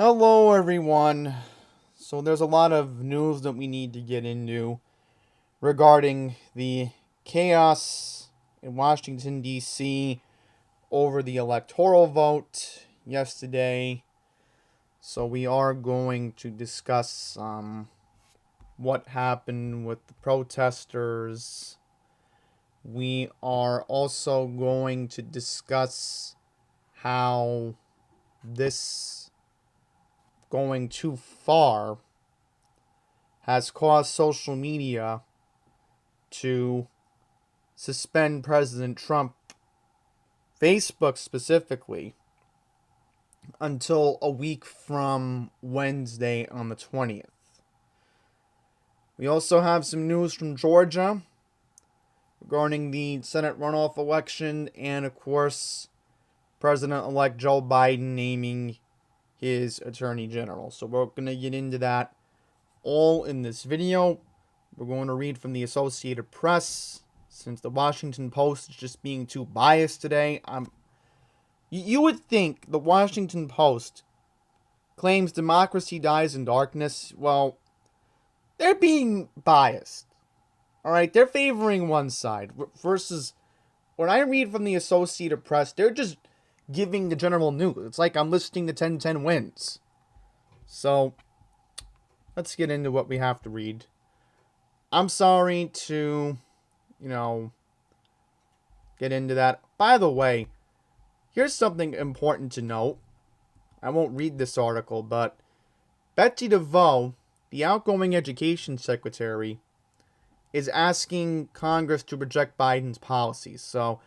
Hello, everyone. So, there's a lot of news that we need to get into regarding the chaos in Washington, D.C. over the electoral vote yesterday. So, we are going to discuss what happened with the protesters. We are also going to discuss how this going too far has caused social media to suspend President Trump, Facebook specifically, until a week from Wednesday on the 20th. We also have some news from Georgia regarding the Senate runoff election and, of course, President-elect Joe Biden naming his Attorney General. So we're going to get into that all in this video. We're going to read from the Associated Press, since the Washington Post is just being too biased today. You would think the Washington Post claims democracy dies in darkness. Well, they're being biased. Alright, they're favoring one side. Versus, when I read from the Associated Press, they're just giving the general news. It's like I'm listening to 1010 Wins. So, let's get into what we have to read. I'm sorry to, get into that. By the way, here's something important to note. I won't read this article, but Betsy DeVos, the outgoing education secretary, is asking Congress to reject Biden's policies. So,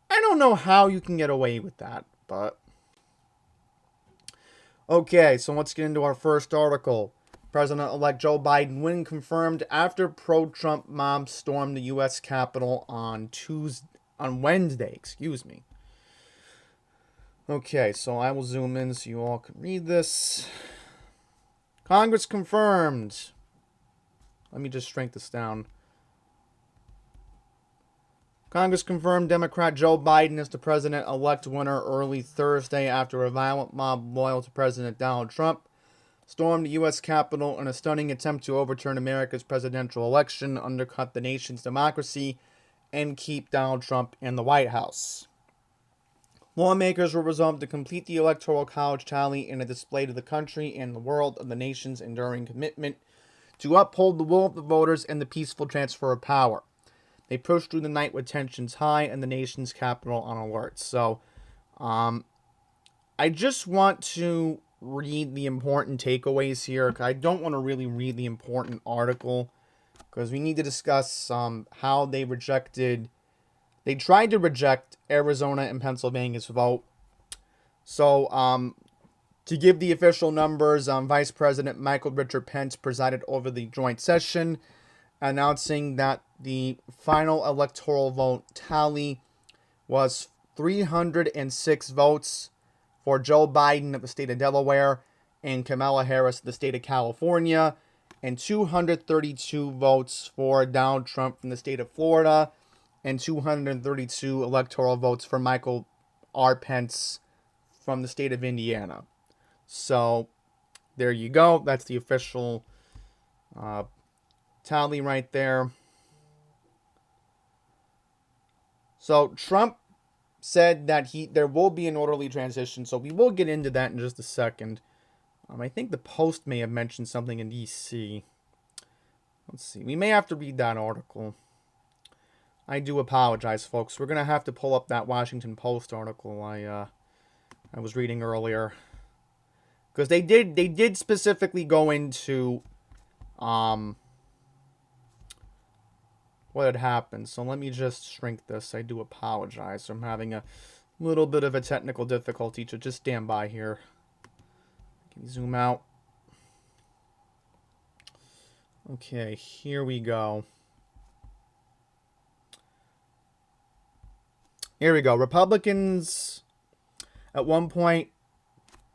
I don't know how you can get away with that, but... Okay, so let's get into our first article. President-elect Joe Biden win confirmed after pro-Trump mobs stormed the U.S. Capitol on Wednesday. Okay, so I will zoom in so you all can read this. Congress confirmed. Let me just shrink this down. Congress confirmed Democrat Joe Biden as the president-elect winner early Thursday after a violent mob loyal to President Donald Trump stormed the U.S. Capitol in a stunning attempt to overturn America's presidential election, undercut the nation's democracy, and keep Donald Trump in the White House. Lawmakers were resolved to complete the Electoral College tally in a display to the country and the world of the nation's enduring commitment to uphold the will of the voters and the peaceful transfer of power. They pushed through the night with tensions high and the nation's capital on alert. So, I just want to read the important takeaways here. I don't want to really read the important article because we need to discuss how they tried to reject Arizona and Pennsylvania's vote. So, to give the official numbers, Vice President Michael Richard Pence presided over the joint session, announcing that the final electoral vote tally was 306 votes for Joe Biden of the state of Delaware and Kamala Harris of the state of California, and 232 votes for Donald Trump from the state of Florida, and 232 electoral votes for Michael R. Pence from the state of Indiana. So, there you go. That's the official tally right there. So, Trump said that there will be an orderly transition, so we will get into that in just a second. I think the Post may have mentioned something in D.C. Let's see. We may have to read that article. I do apologize, folks. We're going to have to pull up that Washington Post article I was reading earlier. Because they did specifically go into what had happened. So let me just shrink this. I do apologize. I'm having a little bit of a technical difficulty, so just stand by here. Can you zoom out? Okay, here we go. Here we go. Republicans at one point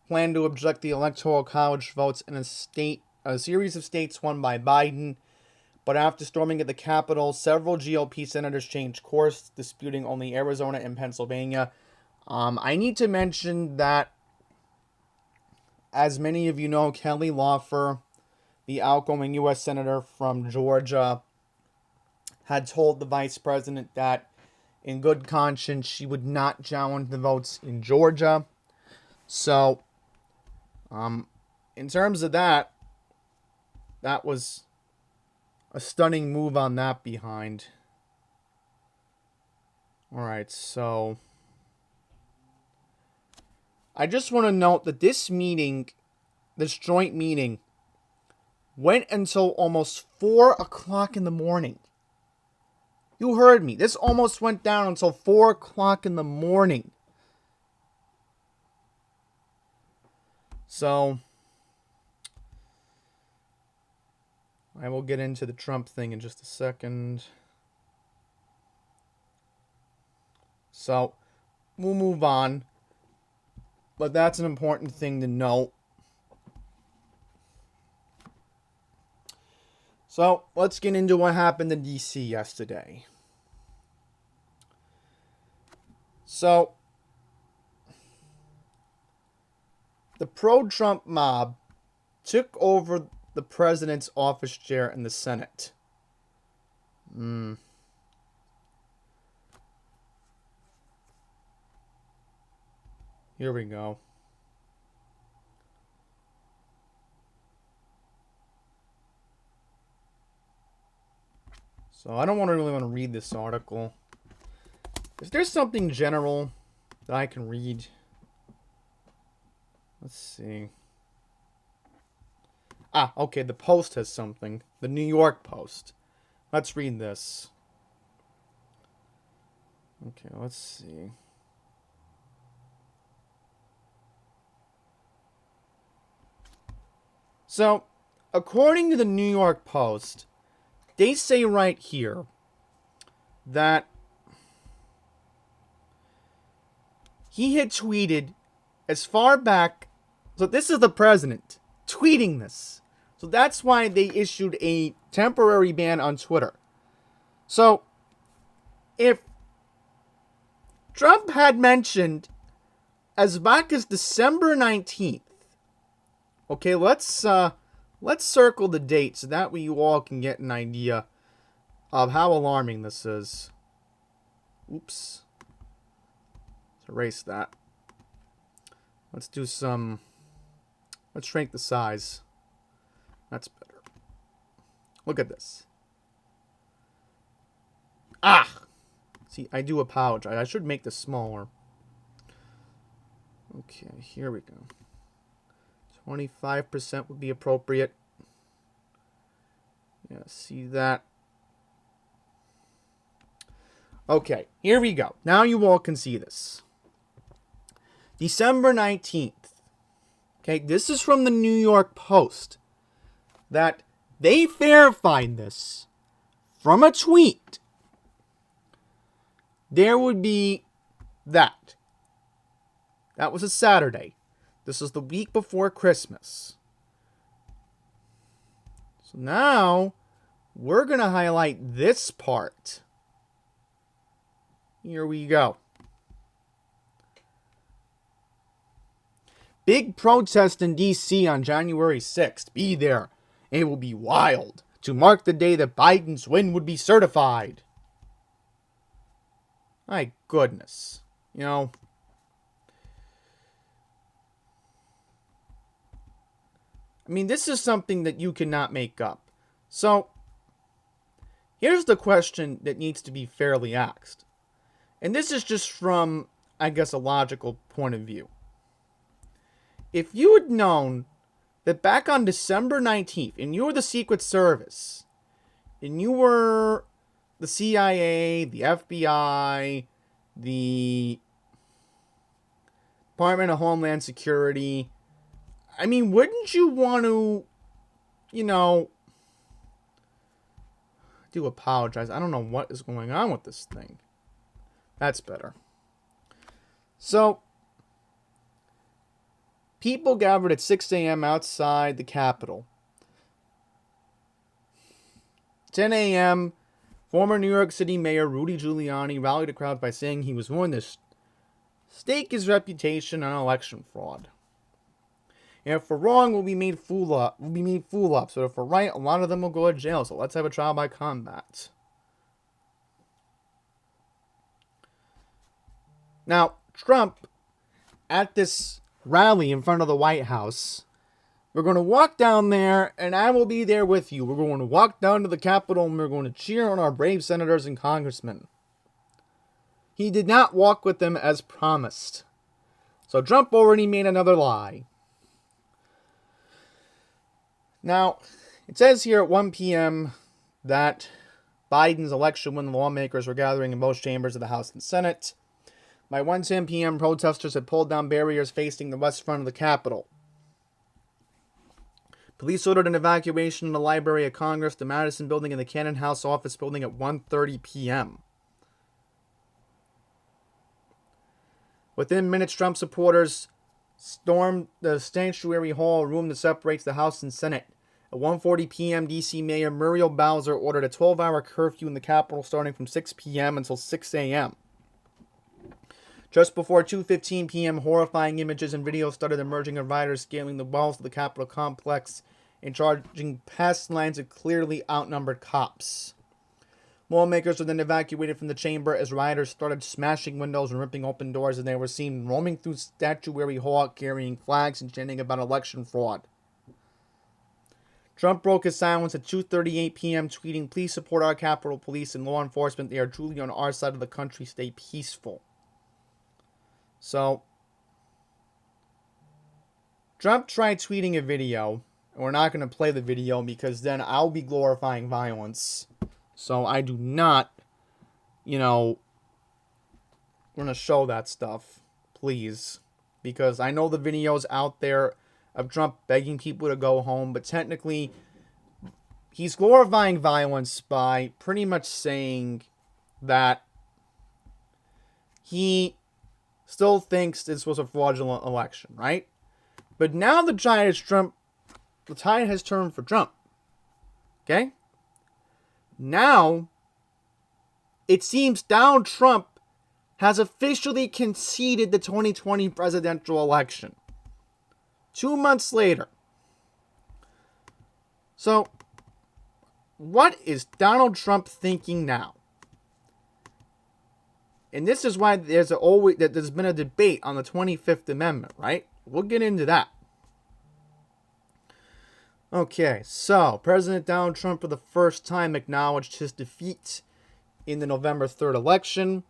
plan to object the Electoral College votes in a series of states won by Biden. But after storming at the Capitol, several GOP senators changed course, disputing only Arizona and Pennsylvania. I need to mention that as many of you know, Kelly Loeffler, the outgoing U.S. Senator from Georgia, had told the vice president that in good conscience she would not challenge the votes in Georgia. So, in terms of that, that was a stunning move on that behind. Alright, so I just want to note that this joint meeting, went until almost 4 o'clock in the morning. You heard me. This almost went down until 4 o'clock in the morning. So, I will get into the Trump thing in just a second. So, we'll move on. But that's an important thing to note. So, let's get into what happened in D.C. yesterday. So, the pro-Trump mob took over the president's office chair in the Senate. Here we go. So I don't really want to read this article. Is there something general that I can read? Let's see. Okay, the Post has something. The New York Post. Let's read this. Okay, let's see. So, according to the New York Post, they say right here that he had tweeted as far back. So this is the president tweeting this. So that's why they issued a temporary ban on Twitter. So if Trump had mentioned as back as December 19th, okay, let's circle the date so that way you all can get an idea of how alarming this is. Oops. Let's erase that. Let's shrink the size. That's better. Look at this. See, I do apologize. I should make this smaller. Okay, here we go. 25% would be appropriate. Yeah, see that? Okay, here we go. Now you all can see this. December 19th. Okay, this is from the New York Post. That they verified this from a tweet. There would be that. That was a Saturday. This is the week before Christmas. So now, we're going to highlight this part. Here we go. Big protest in D.C. on January 6th. Be there. It will be wild. To mark the day that Biden's win would be certified. My goodness. You know. I mean, this is something that you cannot make up. So, here's the question that needs to be fairly asked. And this is just from, I guess, a logical point of view. If you had known that back on December 19th, and you were the Secret Service, and you were the CIA, the FBI, the Department of Homeland Security, I mean, wouldn't you want to, I do apologize. I don't know what is going on with this thing. That's better. So, people gathered at 6 a.m. outside the Capitol. 10 a.m., former New York City Mayor Rudy Giuliani rallied a crowd by saying he was willing to stake his reputation on election fraud. And if we're wrong, we'll be made fool up. So if we're right, a lot of them will go to jail. So let's have a trial by combat. Now, Trump, at this rally in front of the White House, we're going to walk down there, and I will be there with you. We're going to walk down to the Capitol, and we're going to cheer on our brave senators and congressmen. He did not walk with them as promised. So Trump already made another lie. Now, it says here at 1 p.m. that Biden's election win lawmakers were gathering in both chambers of the House and Senate. By 1:10 p.m., protesters had pulled down barriers facing the west front of the Capitol. Police ordered an evacuation of the Library of Congress, the Madison Building, and the Cannon House Office Building at 1:30 p.m. Within minutes, Trump supporters stormed the Sanctuary Hall, a room that separates the House and Senate. At 1:40 p.m., D.C. Mayor Muriel Bowser ordered a 12-hour curfew in the Capitol starting from 6 p.m. until 6 a.m. Just before 2:15 p.m., horrifying images and videos started emerging of rioters scaling the walls of the Capitol complex and charging past lines of clearly outnumbered cops. Lawmakers were then evacuated from the chamber as rioters started smashing windows and ripping open doors, and they were seen roaming through Statuary Hall carrying flags and chanting about election fraud. Trump broke his silence at 2:38 p.m., tweeting, "Please support our Capitol Police and law enforcement. They are truly on our side of the country. Stay peaceful." So, Trump tried tweeting a video, and we're not going to play the video because then I'll be glorifying violence. So I do not, going to show that stuff, please. Because I know the video's out there of Trump begging people to go home, but technically, he's glorifying violence by pretty much saying that he still thinks this was a fraudulent election, right? But now the tide has turned for Trump. Okay? Now, it seems Donald Trump has officially conceded the 2020 presidential election. 2 months later. So, what is Donald Trump thinking now? And this is why there's been a debate on the 25th Amendment, right? We'll get into that. Okay, so President Donald Trump for the first time acknowledged his defeat in the November 3rd election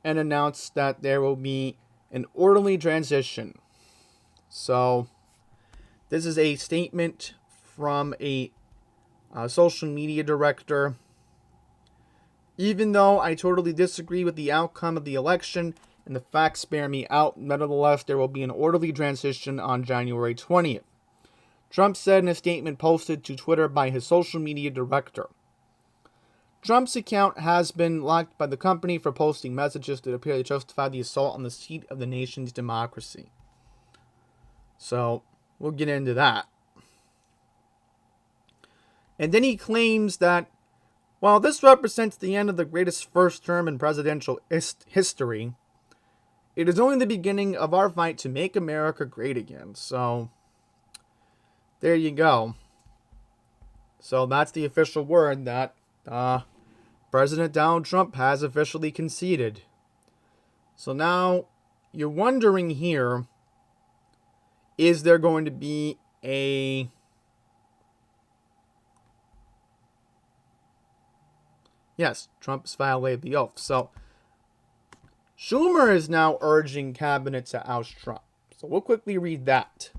and announced that there will be an orderly transition. So, this is a statement from a social media director. "Even though I totally disagree with the outcome of the election and the facts bear me out, nevertheless, there will be an orderly transition on January 20th. Trump said in a statement posted to Twitter by his social media director. Trump's account has been locked by the company for posting messages that appear to justify the assault on the seat of the nation's democracy. So, we'll get into that. And then he claims that while this represents the end of the greatest first term in presidential history, it is only the beginning of our fight to make America great again. So, there you go. So, that's the official word that President Donald Trump has officially conceded. So now, you're wondering here, is there going to be a Yes, Trump's violated the oath. So, Schumer is now urging cabinet to oust Trump. So, we'll quickly read that.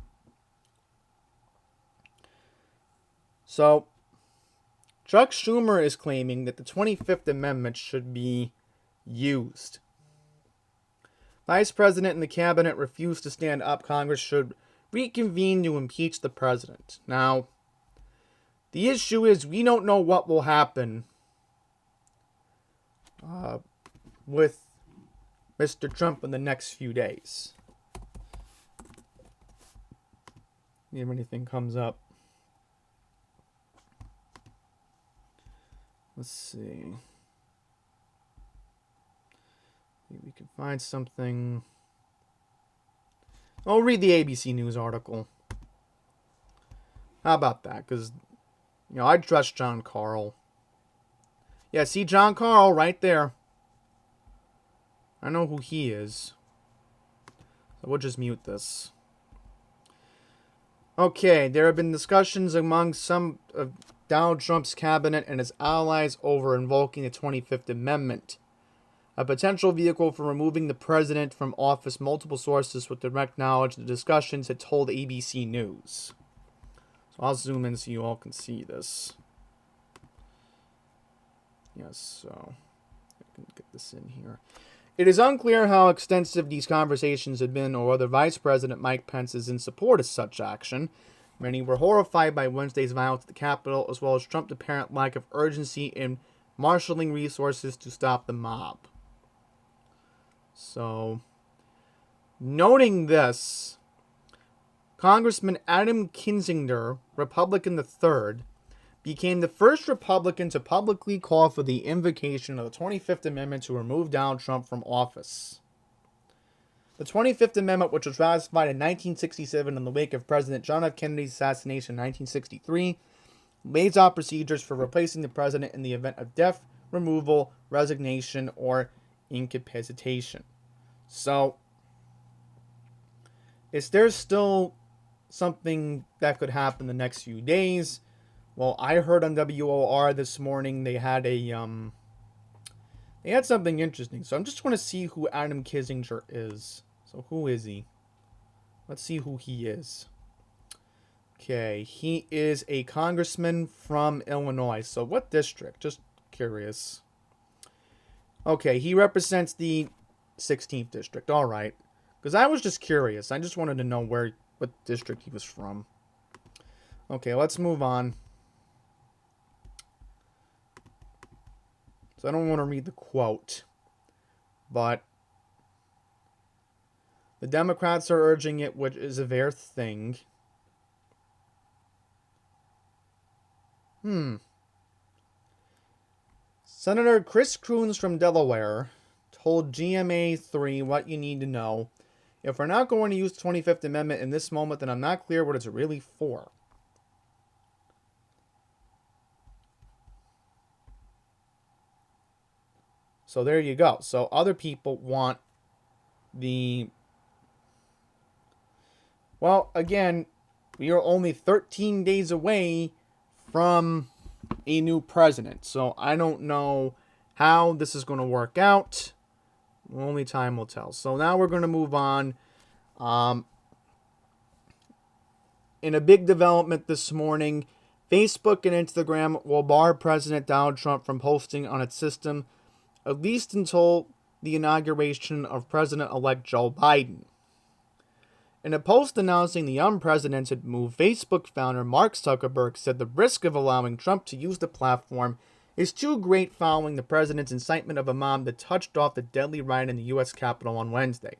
So, Chuck Schumer is claiming that the 25th Amendment should be used. Vice President and the cabinet refused to stand up. Congress should reconvene to impeach the president. Now, the issue is we don't know what will happen with Mr. Trump in the next few days. If anything comes up. Let's see. Maybe we can find something. I'll read the ABC News article. How about that? Because, I trust John Carl. Yeah, see John Carl right there. I know who he is. So we'll just mute this. Okay, there have been discussions among some of Donald Trump's cabinet and his allies over invoking the 25th Amendment, a potential vehicle for removing the president from office. Multiple sources with direct knowledge of the discussions had told ABC News. So I'll zoom in so you all can see this. Yes, so I can get this in here. It is unclear how extensive these conversations had been or whether Vice President Mike Pence is in support of such action. Many were horrified by Wednesday's violence at the Capitol, as well as Trump's apparent lack of urgency in marshaling resources to stop the mob. So, noting this, Congressman Adam Kinzinger, Republican the third, became the first Republican to publicly call for the invocation of the 25th Amendment to remove Donald Trump from office. The 25th Amendment, which was ratified in 1967 in the wake of President John F. Kennedy's assassination in 1963, lays out procedures for replacing the president in the event of death, removal, resignation, or incapacitation. So, is there still something that could happen the next few days? Well, I heard on WOR this morning they had something interesting. So I'm just going to see who Adam Kinzinger is. So who is he? Let's see who he is. Okay, he is a congressman from Illinois. So what district? Just curious. Okay, he represents the 16th district. All right. Because I was just curious. I just wanted to know what district he was from. Okay, let's move on. So I don't want to read the quote, but the Democrats are urging it, which is a fair thing. Senator Chris Coons from Delaware told GMA3 what you need to know. If we're not going to use the 25th Amendment in this moment, then I'm not clear what it's really for. So there you go. So other people want well, again, we are only 13 days away from a new president. So I don't know how this is going to work out. Only time will tell. So now we're going to move on. In a big development this morning, Facebook and Instagram will bar President Donald Trump from posting on its system at least until the inauguration of President-elect Joe Biden. In a post announcing the unprecedented move, Facebook founder Mark Zuckerberg said the risk of allowing Trump to use the platform is too great following the president's incitement of a mob that touched off the deadly riot in the U.S. Capitol on Wednesday.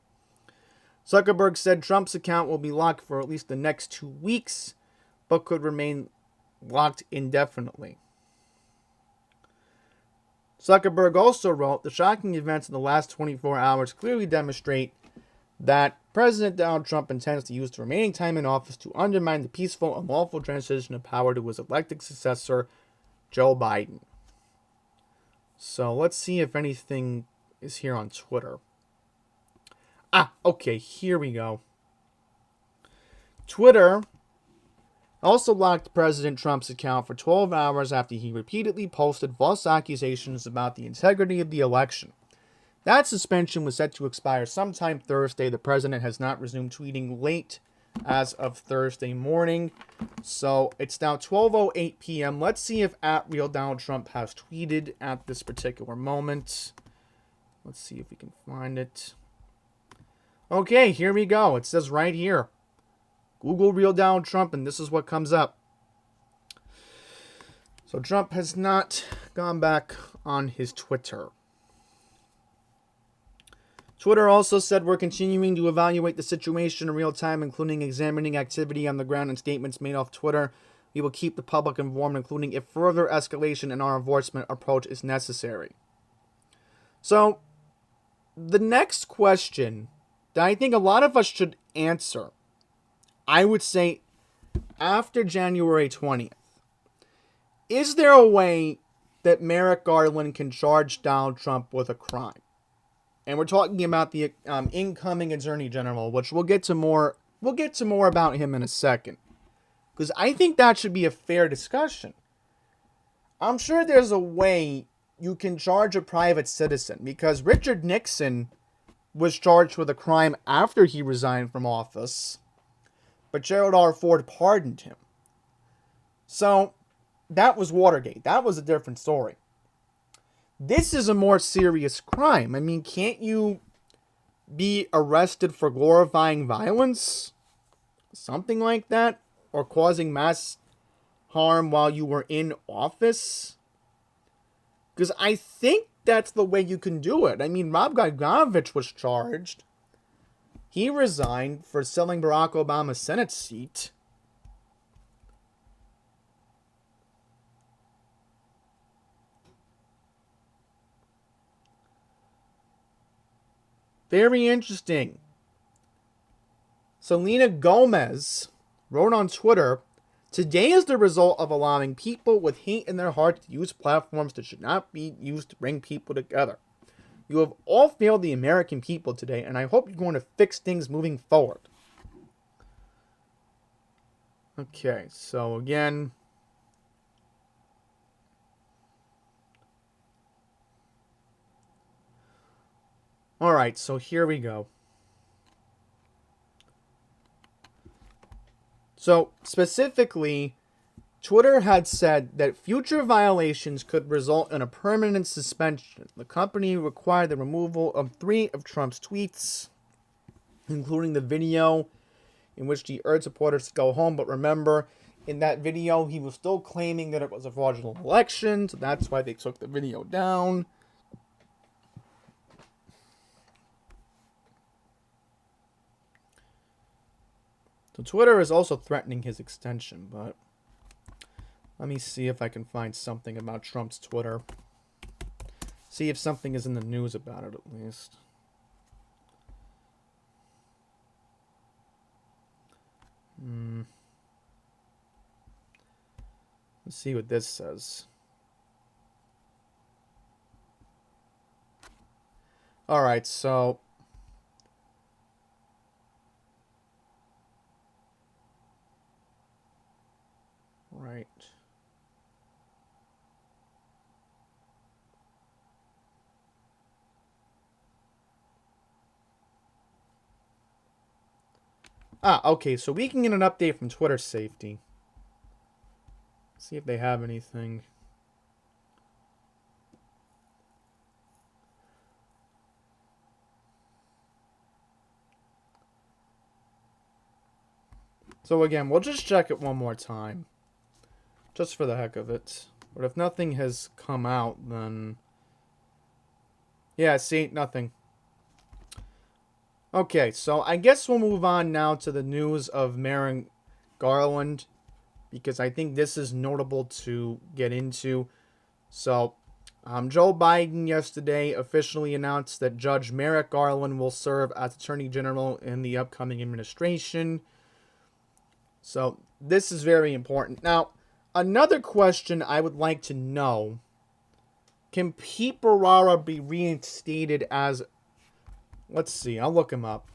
Zuckerberg said Trump's account will be locked for at least the next 2 weeks, but could remain locked indefinitely. Zuckerberg also wrote, the shocking events in the last 24 hours clearly demonstrate that President Donald Trump intends to use the remaining time in office to undermine the peaceful and lawful transition of power to his elected successor, Joe Biden. So let's see if anything is here on Twitter. Okay, here we go. Twitter also locked President Trump's account for 12 hours after he repeatedly posted false accusations about the integrity of the election. That suspension was set to expire sometime Thursday. The president has not resumed tweeting late as of Thursday morning. So it's now 12:08 p.m. Let's see if @RealDonaldTrump has tweeted at this particular moment. Let's see if we can find it. Okay, here we go. It says right here. Google Real Donald Trump, and this is what comes up. So Trump has not gone back on his Twitter. Twitter also said, we're continuing to evaluate the situation in real time, including examining activity on the ground and statements made off Twitter. We will keep the public informed, including if further escalation in our enforcement approach is necessary. So, the next question that I think a lot of us should answer, I would say, after January 20th, is there a way that Merrick Garland can charge Donald Trump with a crime? And we're talking about the incoming Attorney General, which we'll get to more. We'll get to more about him in a second, because I think that should be a fair discussion. I'm sure there's a way you can charge a private citizen, because Richard Nixon was charged with a crime after he resigned from office, but Gerald R. Ford pardoned him. So that was Watergate. That was a different story. This is a more serious crime. I mean, can't you be arrested for glorifying violence? Something like that? Or causing mass harm while you were in office? Because I think that's the way you can do it. I mean, Rob Gaganovich was charged. He resigned for selling Barack Obama's Senate seat. Very interesting. Selena Gomez wrote on Twitter, "Today is the result of allowing people with hate in their hearts to use platforms that should not be used to bring people together. You have all failed the American people today, and I hope you're going to fix things moving forward." Okay, so again, alright, so here we go. So, specifically, Twitter had said that future violations could result in a permanent suspension. The company required the removal of 3 of Trump's tweets, including the video in which he urged supporters to go home. But remember, in that video, he was still claiming that it was a fraudulent election, so that's why they took the video down. So Twitter is also threatening his extension, but let me see if I can find something about Trump's Twitter. See if something is in the news about it, at least. Let's see what this says. Alright, so right. Okay, so we can get an update from Twitter safety. See if they have anything. So again, we'll just check it one more time. Just for the heck of it. But if nothing has come out, then... yeah, see, nothing. Okay, so I guess we'll move on now to the news of Merrick Garland, because I think this is notable to get into. So, Joe Biden yesterday officially announced that Judge Merrick Garland will serve as Attorney General in the upcoming administration. So, this is very important. Now, another question I would like to know, can Pete Bharara be reinstated as... let's see, I'll look him up.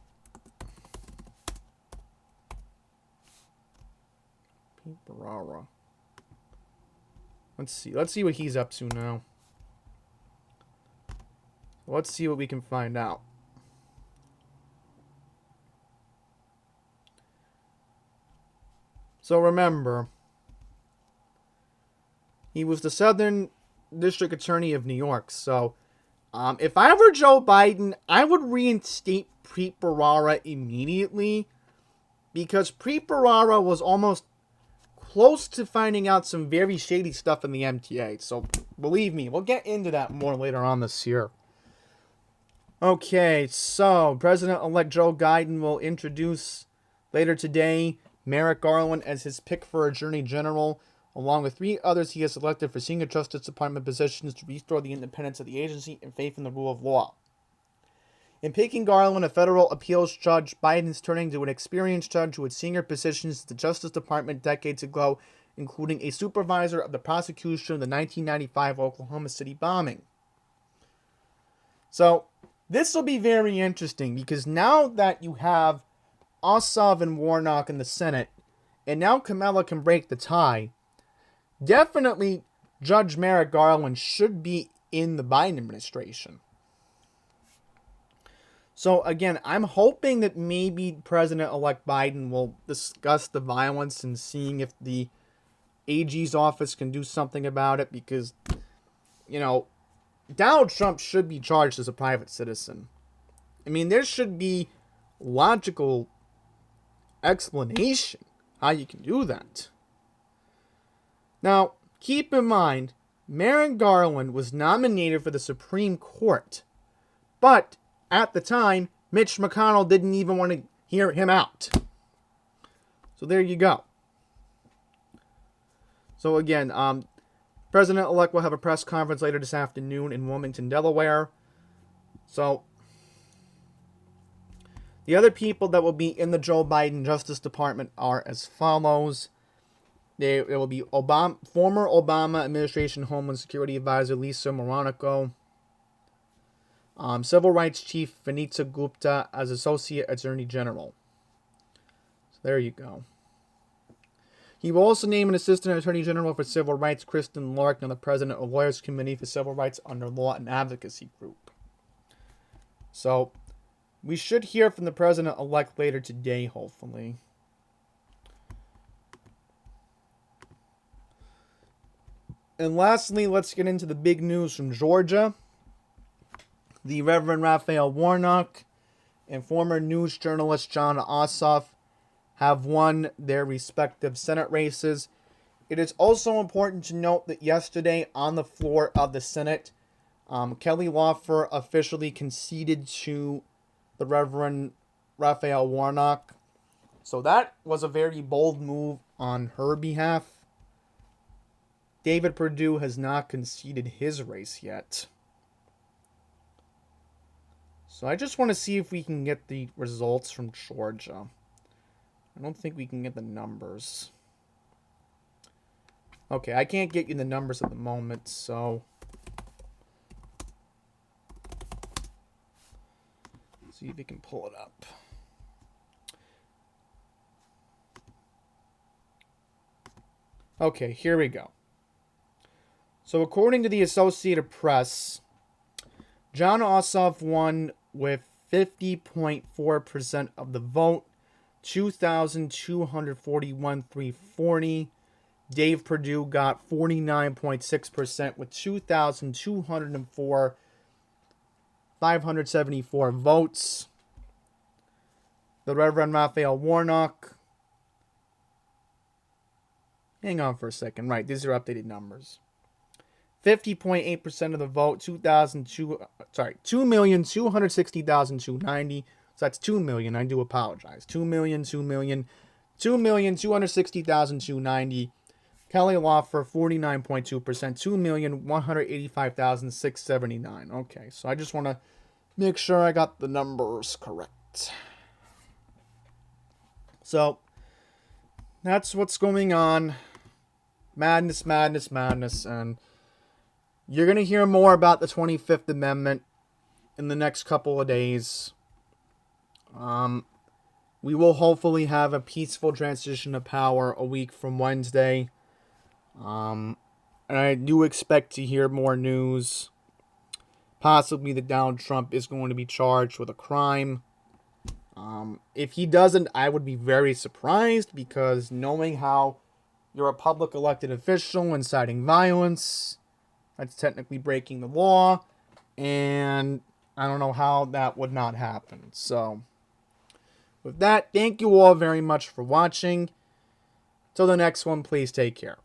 Pete Bharara. Let's see what he's up to now. Let's see what we can find out. So remember, he was the Southern District Attorney of New York. So, if I were Joe Biden, I would reinstate Pete Bharara immediately, because Pete Bharara was almost close to finding out some very shady stuff in the MTA. So, believe me, we'll get into that more later on this year. Okay, so President-elect Joe Biden will introduce later today Merrick Garland as his pick for Attorney General, along with 3 others he has selected for senior Justice Department positions to restore the independence of the agency and faith in the rule of law. In picking Garland, a federal appeals judge, Biden's turning to an experienced judge who had senior positions at the Justice Department decades ago, including a supervisor of the prosecution of the 1995 Oklahoma City bombing. So, this will be very interesting because now that you have Ossoff and Warnock in the Senate, and now Kamala can break the tie, definitely Judge Merrick Garland should be in the Biden administration. So again, I'm hoping that maybe President-elect Biden will discuss the violence and seeing if the AG's office can do something about it because, Donald Trump should be charged as a private citizen. I mean, there should be logical explanation how you can do that. Now, keep in mind, Merrick Garland was nominated for the Supreme Court, but at the time, Mitch McConnell didn't even want to hear him out. So there you go. So again, President-elect will have a press conference later this afternoon in Wilmington, Delaware. So the other people that will be in the Joe Biden Justice Department are as follows. There will be former Obama administration Homeland Security Advisor Lisa Moronoco, Civil Rights Chief Vanita Gupta as Associate Attorney General. So there you go. He will also name an Assistant Attorney General for Civil Rights, Kristen Lark, on the President of Lawyers Committee for Civil Rights under Law and Advocacy Group. So we should hear from the President-elect later today, hopefully. And lastly, let's get into the big news from Georgia. The Reverend Raphael Warnock and former news journalist Jon Ossoff have won their respective Senate races. It is also important to note that yesterday on the floor of the Senate, Kelly Loeffler officially conceded to the Reverend Raphael Warnock. So that was a very bold move on her behalf. David Perdue has not conceded his race yet. So I just want to see if we can get the results from Georgia. I don't think we can get the numbers. Okay, I can't get you the numbers at the moment, so let's see if we can pull it up. Okay, here we go. So according to the Associated Press, Jon Ossoff won with 50.4% of the vote, 2,241,340. Dave Perdue got 49.6% with 2,204,574 votes. The Reverend Raphael Warnock. Hang on for a second. Right, these are updated numbers. 50.8% of the vote, 2,260,290. So that's 2 million. I do apologize. 2,260,290. Kelly Loeffler, 49.2%, 2,185,679. Okay, so I just want to make sure I got the numbers correct. So that's what's going on. Madness, madness, madness, and you're going to hear more about the 25th Amendment in the next couple of days. We will hopefully have a peaceful transition of power a week from Wednesday. And I do expect to hear more news. Possibly that Donald Trump is going to be charged with a crime. If he doesn't, I would be very surprised because knowing how you're a public elected official inciting violence, that's technically breaking the law, and I don't know how that would not happen. So, with that, thank you all very much for watching. Till the next one, please take care.